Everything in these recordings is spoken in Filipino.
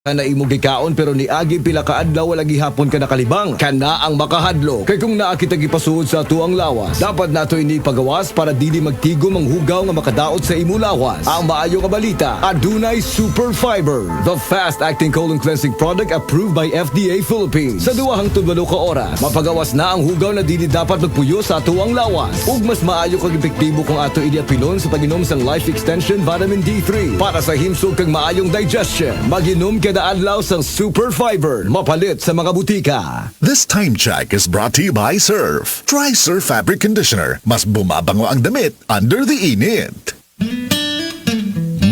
Kana imo gikaon pero ni agi pila ka adlaw wala gihapon ka nakalibang. Kana ang makahadlo. Kay kung naa kita gipasuod sa tuang lawas, dapat nato ini pagawas para dili magtigom ang hugaw nga makadaot sa imo lawas. Ang maayo nga balita, adunay Super Fiber, the fast-acting colon cleansing product approved by FDA Philippines. Sa 2 ka oras, mapagawas na ang hugaw na dili dapat magpuyo sa tuang lawas. Ug mas maayo kag epektibo kung ato ini apilon sa pag-inom sang Life Extension Vitamin D3 para sa himsog kag maayong digestion. Mag-inom kada adlaw sang Super Fiber, mapalit sa mga butika. This time check is brought to you by Surf. Try Surf Fabric Conditioner. Mas bumabango ang damit under the init.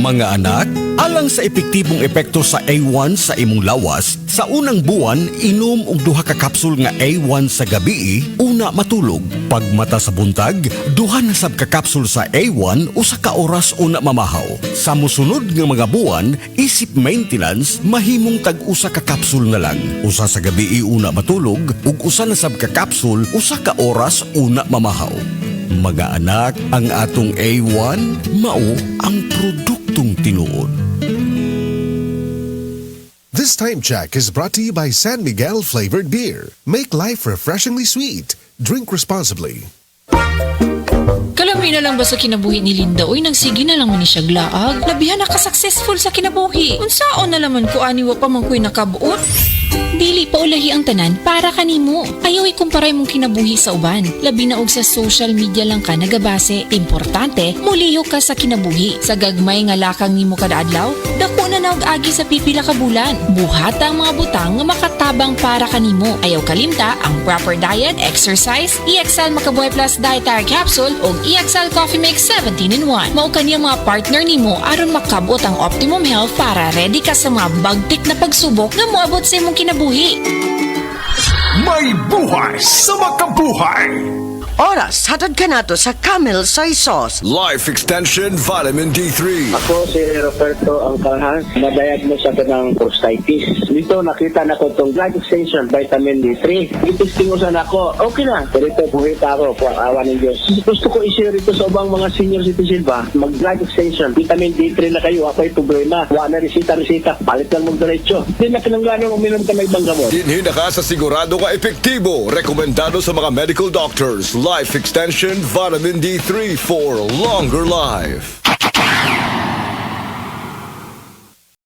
Mga anak, alang sa epektibong epekto sa A1 sa imong lawas, sa unang buwan, inom og 2 ka kapsul nga A1 sa gabi, una matulog. Pag mata sa buntag, 2 na sab ka kapsul sa A1 usa ka oras una mamahaw. Sa mosunod nga mga buwan, isip maintenance, mahimong tag-usa ka kapsul na lang. Usa sa gabi una matulog, ug usa na sab ka kapsul usa ka oras una mamahaw. Mga anak, ang atong A1, mao ang produktong tinuod. This time check is brought to you by San Miguel Flavored Beer. Make life refreshingly sweet. Drink responsibly. Kalami na lang ba sa kinabuhi ni Linda? Uy, nagsige na lang man ni siya glaag. Labihan na ka-successful sa kinabuhi. Unsaon na laman ko aniwa pa man ko'y nakabuot? Dili pa ulahi ang tanan para kanimo. Ayaw ikumparay mong kinabuhi sa uban. Labi na og sa social media lang ka nagabase. Importante, muliho ka sa kinabuhi. Sa gagmay nga lakang nimo kada adlaw, dako na naog agi sa pipila ka bulan. Buhata ang mga butang nga makatabang para kanimo. Ayaw kalimta ang proper diet, exercise, EXL Makabuhay Plus Dietary Capsule ug EXL Coffee Mix 17-in-1. Mao kaniya mga partner nimo aron makabot ang optimum health para ready ka sa mga bagtik na pagsubok nga moabot sa imong kinabuhi. May buhay sa makabuhay! Oras, hatod ka na to sa Camel Soy Sauce. Life Extension Vitamin D3. Ako si Roberto Angkalhan, na-diagnose ako ng prostatitis. Dito nakita na ko itong Life Extension Vitamin D3. Itistingusan ako, okay na. Pero ito, buhay pa ako, po awa ng Diyos. Gusto ko i-share ito sa ubang mga senior citizen ba? Mag-Life Extension, Vitamin D3 na kayo, ako'y problema. Wala na resita, palit lang mag-diretso. Hindi na kinangganan uminom ka na ibang gamot. Dinhi na ka sa sigurado nga epektibo. Rekomendado sa mga medical doctors. Life Extension Vitamin D3 for longer life.